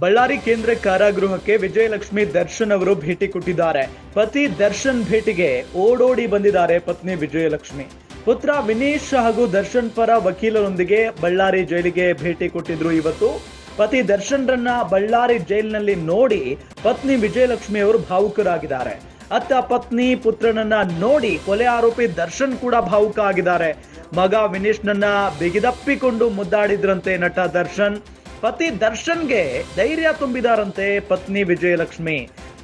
ಬಳ್ಳಾರಿ ಕೇಂದ್ರ ಕಾರಾಗೃಹಕ್ಕೆ ವಿಜಯಲಕ್ಷ್ಮಿ ದರ್ಶನ್ ಅವರು ಭೇಟಿ ಕೊಟ್ಟಿದ್ದಾರೆ. ಪತಿ ದರ್ಶನ್ ಭೇಟಿಗೆ ಓಡೋಡಿ ಬಂದಿದ್ದಾರೆ ಪತ್ನಿ ವಿಜಯಲಕ್ಷ್ಮಿ. ಪುತ್ರ ವಿನೀಶ್ ಹಾಗೂ ದರ್ಶನ್ ಪರ ವಕೀಲರೊಂದಿಗೆ ಬಳ್ಳಾರಿ ಜೈಲಿಗೆ ಭೇಟಿ ಕೊಟ್ಟಿದ್ರು. ಇವತ್ತು ಪತಿ ದರ್ಶನ್ ರನ್ನ ಬಳ್ಳಾರಿ ಜೈಲಿನಲ್ಲಿ ನೋಡಿ ಪತ್ನಿ ವಿಜಯಲಕ್ಷ್ಮಿ ಅವರು ಭಾವುಕರಾಗಿದ್ದಾರೆ. ಅತ್ತ ಪತ್ನಿ ಪುತ್ರನನ್ನ ನೋಡಿ ಕೊಲೆ ಆರೋಪಿ ದರ್ಶನ್ ಕೂಡ ಭಾವುಕ ಆಗಿದ್ದಾರೆ. ಮಗ ವಿನೀಶ್ ನನ್ನ ಬಿಗಿದಪ್ಪಿಕೊಂಡು ಮುದ್ದಾಡಿದ್ರಂತೆ ನಟ ದರ್ಶನ್. ಪತಿ ದರ್ಶನ್ಗೆ ಧೈರ್ಯ ತುಂಬಿದಾರಂತೆ ಪತ್ನಿ ವಿಜಯಲಕ್ಷ್ಮಿ.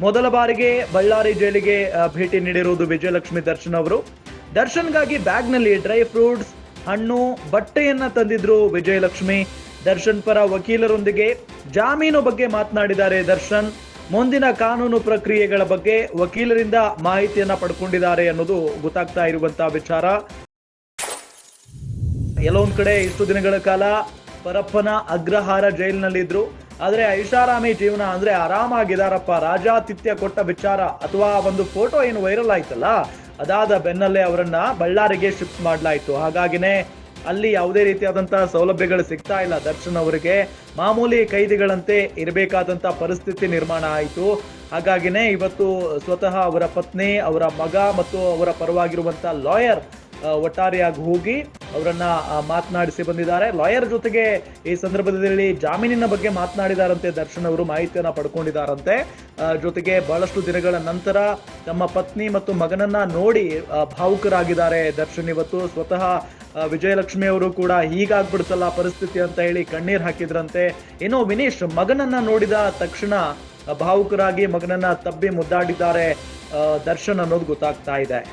ಮೊದಲ ಬಾರಿಗೆ ಬಳ್ಳಾರಿ ಜೈಲಿಗೆ ಭೇಟಿ ನೀಡಿರುವುದು ವಿಜಯಲಕ್ಷ್ಮಿ ದರ್ಶನ್ ಅವರು. ದರ್ಶನ್ಗಾಗಿ ಬ್ಯಾಗ್ ನಲ್ಲಿ ಡ್ರೈ ಫ್ರೂಟ್ಸ್, ಹಣ್ಣು, ಬಟ್ಟೆಯನ್ನ ತಂದಿದ್ರು ವಿಜಯಲಕ್ಷ್ಮಿ. ದರ್ಶನ್ ಪರ ವಕೀಲರೊಂದಿಗೆ ಜಾಮೀನು ಬಗ್ಗೆ ಮಾತನಾಡಿದ್ದಾರೆ ದರ್ಶನ್. ಮುಂದಿನ ಕಾನೂನು ಪ್ರಕ್ರಿಯೆಗಳ ಬಗ್ಗೆ ವಕೀಲರಿಂದ ಮಾಹಿತಿಯನ್ನ ಪಡ್ಕೊಂಡಿದ್ದಾರೆ ಅನ್ನೋದು ಗೊತ್ತಾಗ್ತಾ ಇರುವಂತಹ ವಿಚಾರ. ಎಲ್ಲೊಂದ್ ಕಡೆ ಇಷ್ಟು ದಿನಗಳ ಕಾಲ ಪರಪ್ಪನ ಅಗ್ರಹಾರ ಜೈಲಿನಲ್ಲಿದ್ರು. ಆದ್ರೆ ಐಷಾರಾಮಿ ಜೀವನ ಅಂದ್ರೆ ಆರಾಮಾಗಿದಾರಪ್ಪ. ರಾಜಾತಿಥ್ಯ ಕೊಟ್ಟ ವಿಚಾರ ಅಥವಾ ಒಂದು ಫೋಟೋ ಏನು ವೈರಲ್ ಆಯ್ತಲ್ಲ, ಅದಾದ ಬೆನ್ನಲ್ಲೇ ಅವರನ್ನ ಬಳ್ಳಾರಿಗೆ ಶಿಫ್ಟ್ ಮಾಡಲಾಯಿತು. ಹಾಗಾಗಿನೇ ಅಲ್ಲಿ ಯಾವುದೇ ರೀತಿಯಾದಂತಹ ಸೌಲಭ್ಯಗಳು ಸಿಗ್ತಾ ಇಲ್ಲ ದರ್ಶನ್ ಅವರಿಗೆ. ಮಾಮೂಲಿ ಕೈದಿಗಳಂತೆ ಇರಬೇಕಾದಂತಹ ಪರಿಸ್ಥಿತಿ ನಿರ್ಮಾಣ ಆಯಿತು. ಹಾಗಾಗಿನೇ ಇವತ್ತು ಸ್ವತಃ ಅವರ ಪತ್ನಿ, ಅವರ ಮಗ ಮತ್ತು ಅವರ ಪರವಾಗಿರುವಂತಹ ಲಾಯರ್ ಒಟ್ಟಾರೆಯಾಗಿ ಹೋಗಿ ಅವರನ್ನ ಮಾತನಾಡಿಸಿ ಬಂದಿದ್ದಾರೆ. ಲಾಯರ್ ಜೊತೆಗೆ ಈ ಸಂದರ್ಭದಲ್ಲಿ ಜಾಮೀನಿನ ಬಗ್ಗೆ ಮಾತನಾಡಿದಾರಂತೆ ದರ್ಶನ್ ಅವರು, ಮಾಹಿತಿಯನ್ನ ಪಡ್ಕೊಂಡಿದ್ದಾರಂತೆ. ಜೊತೆಗೆ ಬಹಳಷ್ಟು ದಿನಗಳ ನಂತರ ತಮ್ಮ ಪತ್ನಿ ಮತ್ತು ಮಗನನ್ನ ನೋಡಿ ಭಾವುಕರಾಗಿದ್ದಾರೆ ದರ್ಶನ್. ಇವತ್ತು ಸ್ವತಃ ವಿಜಯಲಕ್ಷ್ಮಿ ಅವರು ಕೂಡ ಹೀಗಾಗ್ಬಿಡ್ತಲ್ಲ ಪರಿಸ್ಥಿತಿ ಅಂತ ಹೇಳಿ ಕಣ್ಣೀರ್ ಹಾಕಿದ್ರಂತೆ. ಏನೋ ವಿನೀಶ್ ಮಗನನ್ನ ನೋಡಿದ ತಕ್ಷಣ ಭಾವುಕರಾಗಿ ಮಗನನ್ನ ತಬ್ಬಿ ಮುದ್ದಾಡಿದ್ದಾರೆ ದರ್ಶನ್ ಅನ್ನೋದು ಗೊತ್ತಾಗ್ತಾ ಇದೆ.